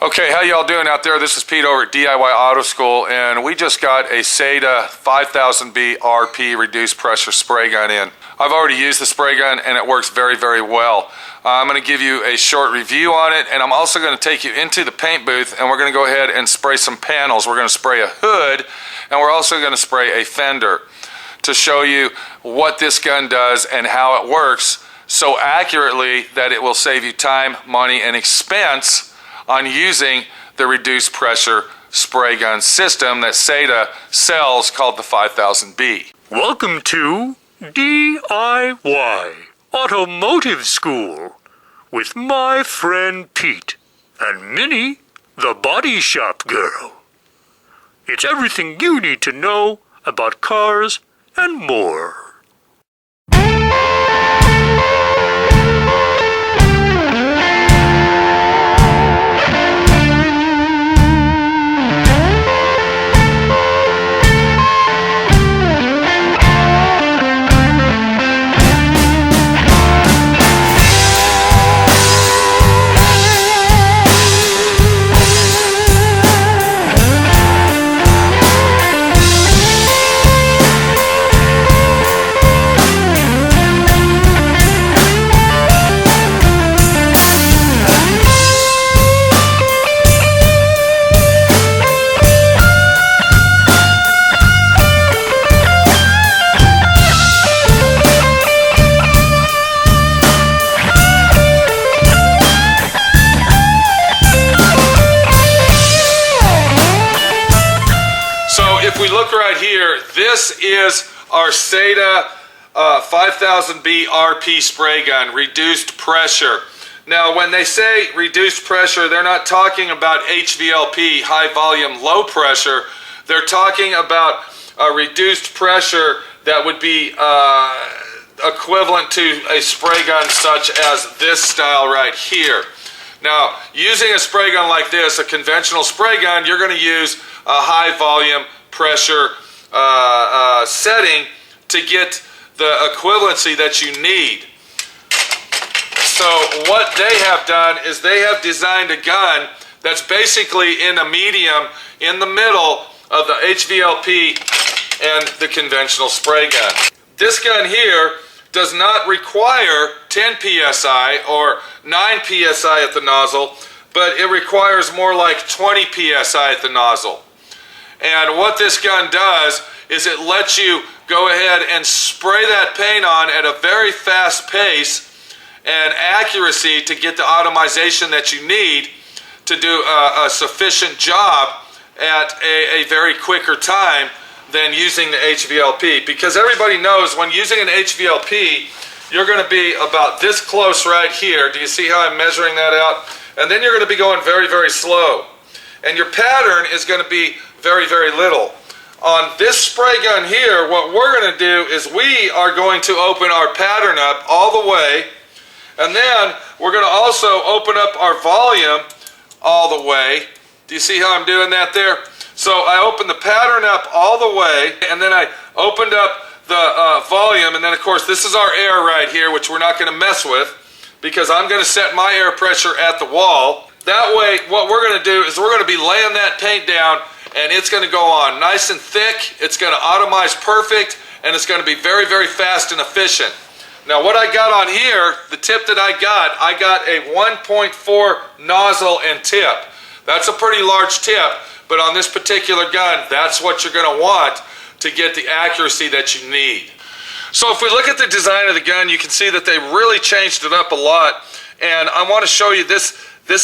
Okay, how y'all doing out there? This is Pete over at D.I.Y Auto School, and we just got a SATA 5000B RP reduced pressure spray gun in. I've already used the spray gun and it works very, very well. I'm going to give you a short review on it, and I'm also going to take you into the paint booth and we're going to go ahead and spray some panels. We're going to spray a hood and we're also going to spray a fender to show you what this gun does and how it works so accurately that it will save you time, money, and expense on using the reduced pressure spray gun system that SATA sells called the 5000B. Welcome to D.I.Y Automotive School with my friend Pete and Minnie, the body shop girl. It's everything you need to know about cars and more. Right here, this is our SATA 5000B RP spray gun, reduced pressure. Now, when they say reduced pressure, they're not talking about HVLP, high volume, low pressure. They're talking about a reduced pressure that would be equivalent to a spray gun such as this style right here. Now, using a spray gun like this, a conventional spray gun, you're going to use a high volume pressure setting to get the equivalency that you need. So what they have done is they have designed a gun that's basically in a medium in the middle of the HVLP and the conventional spray gun. This gun here does not require 10 psi or 9 psi at the nozzle, but it requires more like 20 psi at the nozzle. And what this gun does is it lets you go ahead and spray that paint on at a very fast pace and accuracy to get the automation that you need to do a sufficient job at a very quicker time than using the HVLP. Because everybody knows when using an HVLP, you're going to be about this close right here. Do you see how I'm measuring that out? And then you're going to be going very, very slow. And your pattern is going to be very, very little. On this spray gun here, what we're going to do is we are going to open our pattern up all the way, and then we're going to also open up our volume all the way. Do you see how I'm doing that there? So I opened the pattern up all the way, and then I opened up the volume, and then of course this is our air right here, which we're not going to mess with because I'm going to set my air pressure at the wall. That way, what we're going to do is we're going to be laying that paint down, and it's going to go on nice and thick. It's going to atomize perfect, and it's going to be very, very fast and efficient. Now, what I got on here, the tip that I got a 1.4 nozzle and tip. That's a pretty large tip, but on this particular gun, that's what you're going to want to get the accuracy that you need. So if we look at the design of the gun, you can see that they really changed it up a lot, and I want to show you this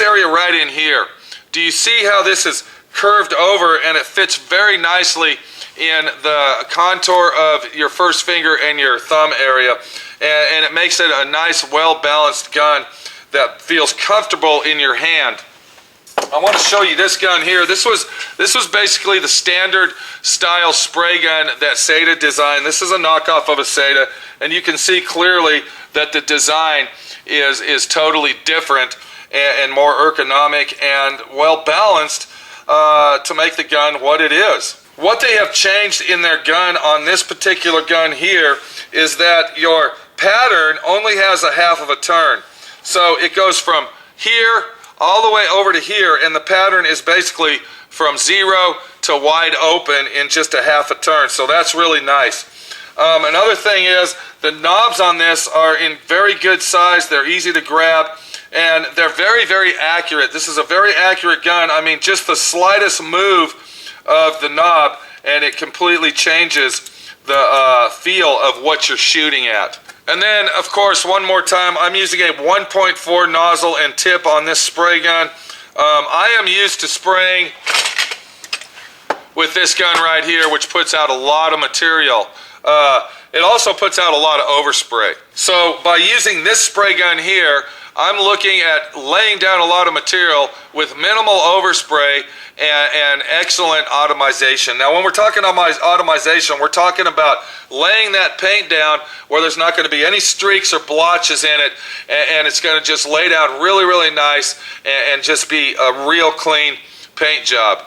area right in here. Do you see how this is curved over and it fits very nicely in the contour of your first finger and your thumb area, and it makes it a nice, well-balanced gun that feels comfortable in your hand. I want to show you this gun here. This was basically the standard style spray gun that SATA designed. This is a knockoff of a SATA, and you can see clearly that the design is totally different and more ergonomic and well balanced to make the gun what it is. What they have changed in their gun on this particular gun here is that your pattern only has a half of a turn. So it goes from here all the way over to here, and the pattern is basically from 0 to wide open in just a half a turn. So that's really nice. Another thing is the knobs on this are in very good size. They're easy to grab, and they're very, very accurate. This is a very accurate gun. I mean, just the slightest move of the knob and it completely changes the feel of what you're shooting at. And then, of course, one more time, I'm using a 1.4 nozzle and tip on this spray gun. I am used to spraying with this gun right here, which puts out a lot of material. It also puts out a lot of overspray. So by using this spray gun here, I'm looking at laying down a lot of material with minimal overspray and excellent atomization. Now, when we're talking atomization, we're talking about laying that paint down where there's not going to be any streaks or blotches in it, and it's going to just lay down really, really nice and just be a real clean paint job.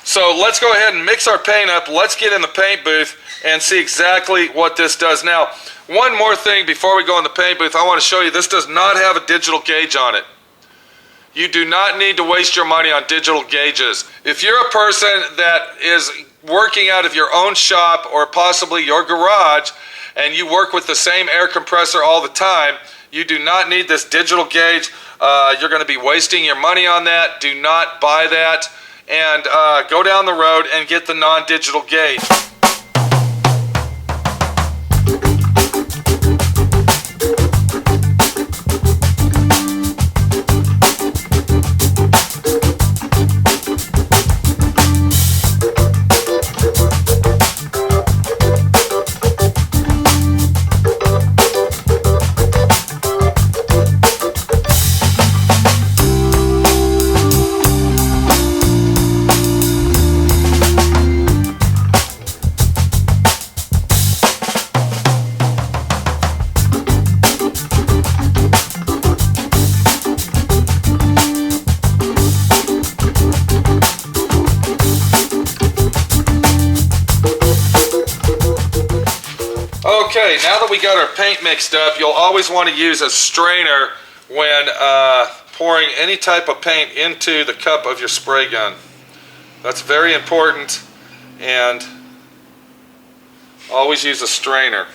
So let's go ahead and mix our paint up. Let's get in the paint booth and see exactly what this does. Now, one more thing before we go in the paint booth, I want to show you this does not have a digital gauge on it. You do not need to waste your money on digital gauges. If you're a person that is working out of your own shop or possibly your garage and you work with the same air compressor all the time, you do not need this digital gauge. You're going to be wasting your money on that. Do not buy that, and go down the road and get the non-digital gauge. Okay, now that we got our paint mixed up, you'll always want to use a strainer when pouring any type of paint into the cup of your spray gun. That's very important, and always use a strainer.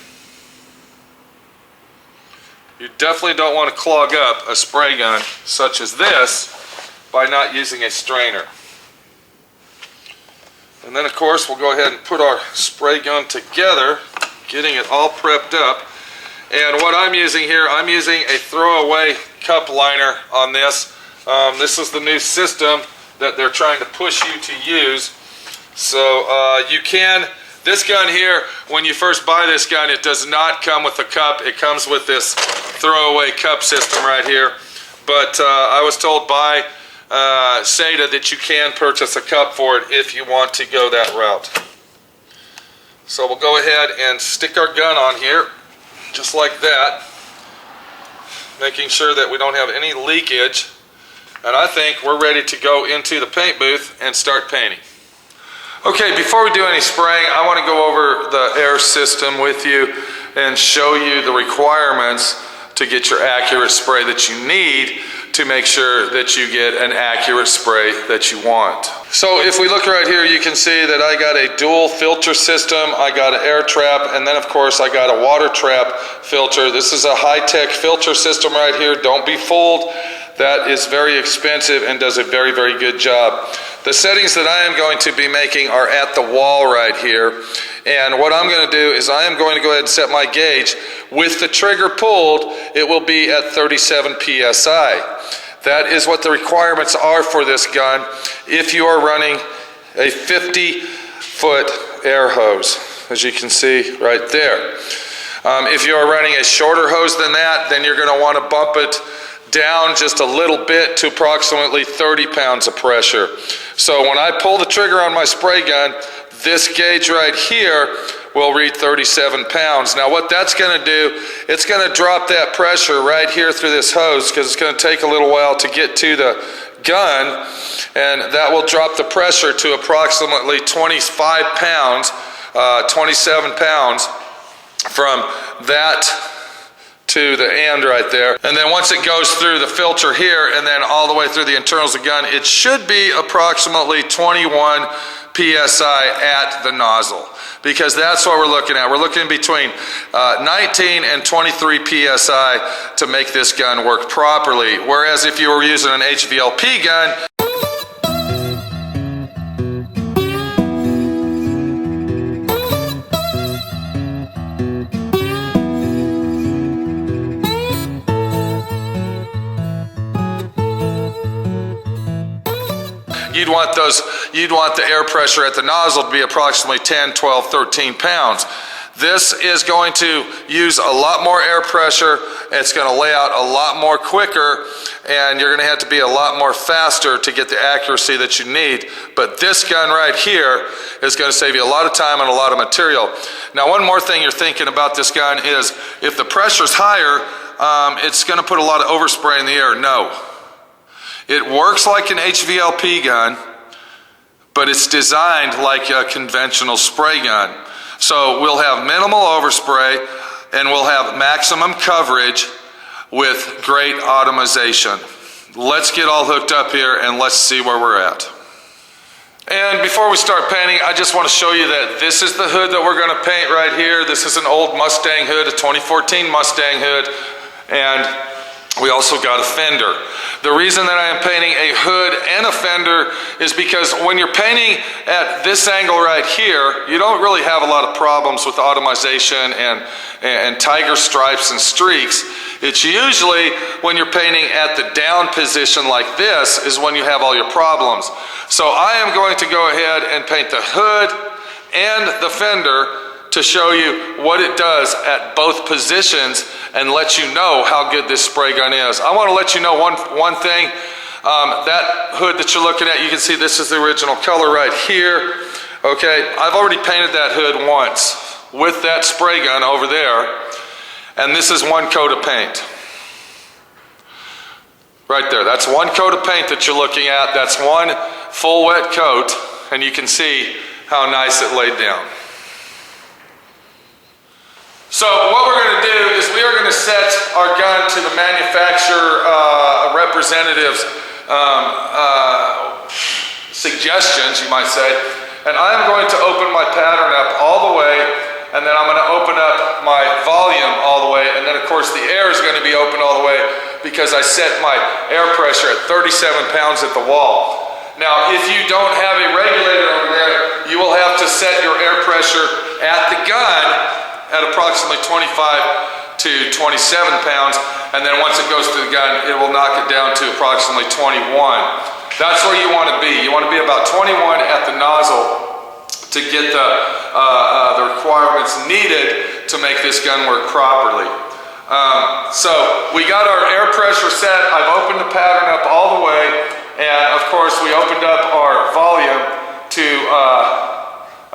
You definitely don't want to clog up a spray gun such as this by not using a strainer. And then, of course, we'll go ahead and put our spray gun together, getting it all prepped up. And what I'm using here, I'm using a throwaway cup liner on this. This is the new system that they're trying to push you to use. So you can, this gun here, when you first buy this gun, it does not come with a cup. It comes with this throwaway cup system right here. But I was told by SATA that you can purchase a cup for it if you want to go that route. So we'll go ahead and stick our gun on here, just like that, making sure that we don't have any leakage. And I think we're ready to go into the paint booth and start painting. Okay, before we do any spraying, I want to go over the air system with you and show you the requirements to get your accurate spray that you need to make sure that you get an accurate spray that you want. So if we look right here, you can see that I got a dual filter system, I got an air trap, and then of course I got a water trap filter. This is a high-tech filter system right here. Don't be fooled. That is very expensive and does a very, very good job. The settings that I am going to be making are at the wall right here. And what I'm going to do is I am going to go ahead and set my gauge. With the trigger pulled, it will be at 37 PSI. That is what the requirements are for this gun if you are running a 50-foot air hose, as you can see right there. If you are running a shorter hose than that, then you're going to want to bump it down just a little bit to approximately 30 pounds of pressure. So when I pull the trigger on my spray gun, this gauge right here will read 37 pounds. Now what that's going to do, it's going to drop that pressure right here through this hose, because it's going to take a little while to get to the gun, and that will drop the pressure to approximately 25 pounds, 27 pounds from that to the end right there. And then once it goes through the filter here and then all the way through the internals of the gun, it should be approximately 21 PSI at the nozzle, because that's what we're looking at. We're looking between 19 and 23 PSI to make this gun work properly. Whereas if you were using an HVLP gun, you'd want the air pressure at the nozzle to be approximately 10, 12, 13 pounds. This is going to use a lot more air pressure. It's going to lay out a lot more quicker, and you're going to have to be a lot more faster to get the accuracy that you need. But this gun right here is going to save you a lot of time and a lot of material. Now, one more thing you're thinking about this gun is if the pressure's higher, it's going to put a lot of overspray in the air. No. It works like an HVLP gun, but it's designed like a conventional spray gun. So we'll have minimal overspray and we'll have maximum coverage with great automation. Let's get all hooked up here and let's see where we're at. And before we start painting, I just want to show you that this is the hood that we're going to paint right here. This is an old Mustang hood, a 2014 Mustang hood, and we also got a fender. The reason that I am painting a hood and a fender is because when you're painting at this angle right here, you don't really have a lot of problems with automation and tiger stripes and streaks. It's usually when you're painting at the down position like this is when you have all your problems. So I am going to go ahead and paint the hood and the fender to show you what it does at both positions and let you know how good this spray gun is. I want to let you know one thing. That hood that you're looking at, you can see this is the original color right here. Okay, I've already painted that hood once with that spray gun over there, and this is one coat of paint. Right there, that's one coat of paint that you're looking at. That's one full wet coat, and you can see how nice it laid down. So what we're going to do is we are going to set our gun to the manufacturer representative's suggestions, you might say. And I'm going to open my pattern up all the way, and then I'm going to open up my volume all the way, and then of course the air is going to be open all the way because I set my air pressure at 37 pounds at the wall. Now, if you don't have a regulator over there, you will have to set your air pressure at the gun at approximately 25 to 27 pounds, and then once it goes through the gun, it will knock it down to approximately 21. That's where you want to be. You want to be about 21 at the nozzle to get the requirements needed to make this gun work properly. So we got our air pressure set. I've opened the pattern up all the way, and of course we opened up our volume to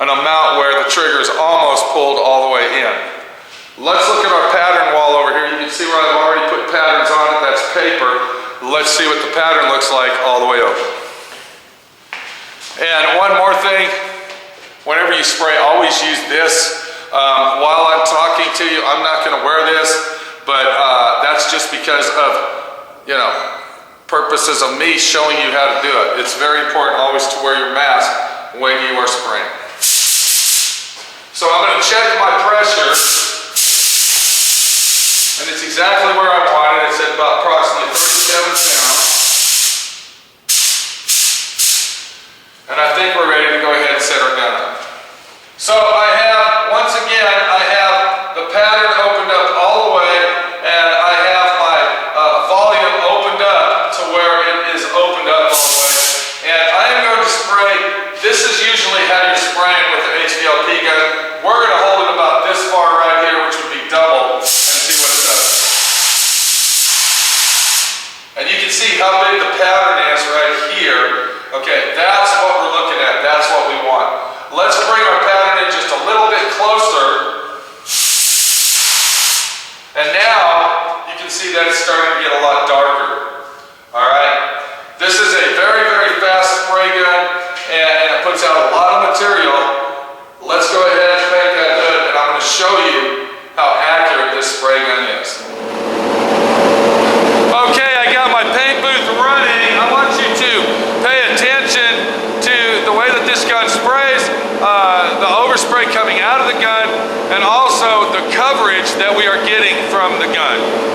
an amount where the trigger is almost pulled all the way in. Let's look at our pattern wall over here. You can see where I've already put patterns on it. That's paper. Let's see what the pattern looks like all the way over. And one more thing, whenever you spray, always use this. While I'm talking to you, I'm not going to wear this, but that's just because of, purposes of me showing you how to do it. It's very important always to wear your mask when you are spraying. So I'm going to check my pressure, and it's exactly where I want it. It's at about approximately 37 pounds. And I think we're ready to go ahead and set our gun up. So once again, I have the pattern opened up all the way, and I have my volume opened up to where it is opened up all the way. And I am going to spray. This is usually how you're spraying with an HVLP gun. We're going to hold it about this far right here, which would be double, and see what it does. And you can see how big the pattern is right here. Okay, that's what we're looking at. That's what we want. Let's bring our pattern in just a little bit closer. And now you can see that it's starting to get a lot darker. All right? This is a very, very fast spray gun, and it puts out a lot of material. Let's go ahead and paint that hood, and I'm going to show you how accurate this spray gun is. that we are getting from the gun.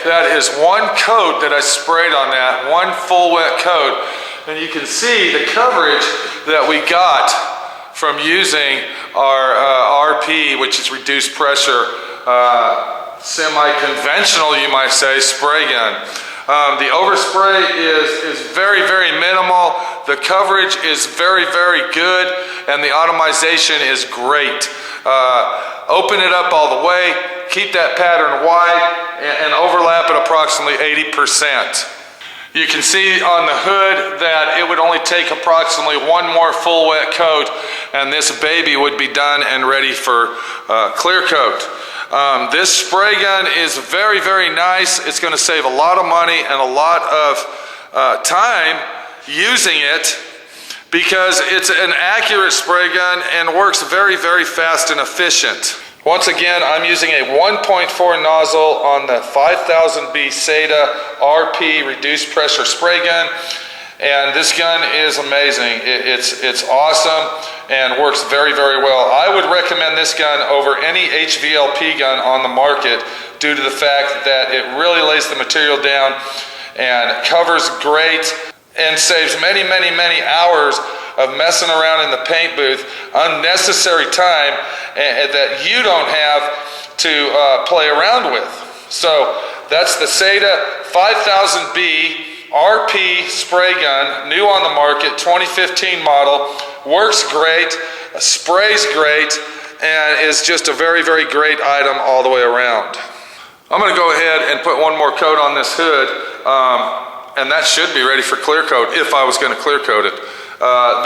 That is one coat that I sprayed on that, one full wet coat, and you can see the coverage that we got from using our RP, which is reduced pressure, semi-conventional, you might say, spray gun. The overspray is very, very minimal. The coverage is very, very good, and the atomization is great. Open it up all the way, keep that pattern wide, and overlap at approximately 80%. You can see on the hood that it would only take approximately one more full wet coat, and this baby would be done and ready for clear coat. This spray gun is very, very nice. It's going to save a lot of money and a lot of time using it, because it's an accurate spray gun and works very, very fast and efficient. Once again, I'm using a 1.4 nozzle on the 5000B SATA RP reduced pressure spray gun, and this gun is amazing. It's awesome and works very, very well. I would recommend this gun over any HVLP gun on the market due to the fact that it really lays the material down and covers great and saves many, many, many hours of messing around in the paint booth, unnecessary time that you don't have to play around with. So that's the SATA 5000B RP spray gun, new on the market, 2015 model, works great, sprays great, and is just a very, very great item all the way around. I'm going to go ahead and put one more coat on this hood, and that should be ready for clear coat if I was going to clear coat it.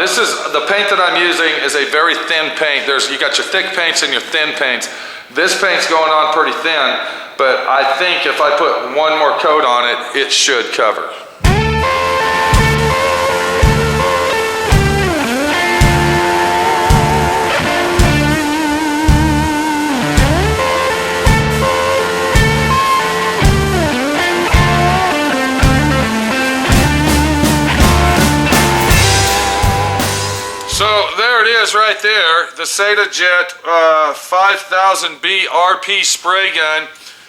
This is the paint that I'm using is a very thin paint. You got your thick paints and your thin paints. This paint's going on pretty thin, but I think if I put one more coat on it, it should cover. So there it is right there, the SATA Jet 5000B RP spray gun.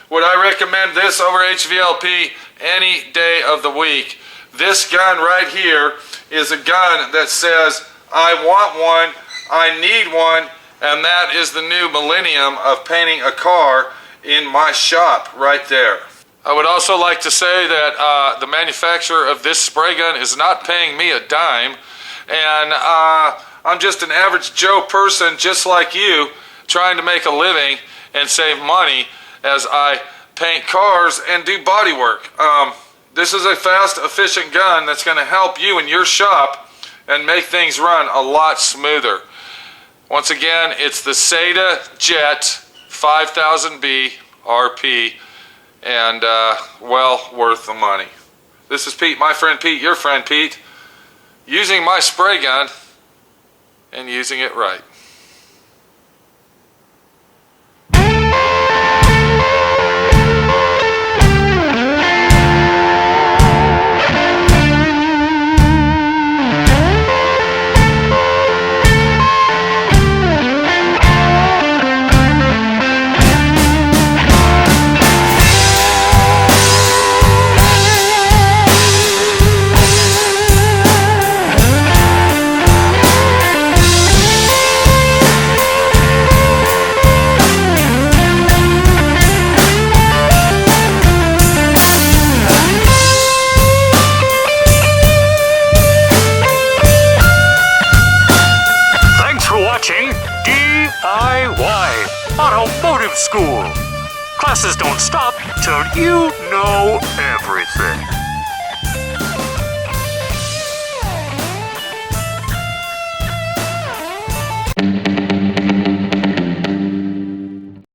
Would I recommend this over HVLP any day of the week? This gun right here is a gun that says, I want one, I need one, and that is the new millennium of painting a car in my shop right there. I would also like to say that the manufacturer of this spray gun is not paying me a dime. And I'm just an average Joe person just like you, trying to make a living and save money as I paint cars and do body work. This is a fast, efficient gun that's going to help you in your shop and make things run a lot smoother. Once again, it's the SATA Jet 5000B RP, and well worth the money. This is Pete, my friend Pete, your friend Pete, using my spray gun and using it right. Watching D.I.Y. Automotive School. Classes don't stop till you know everything.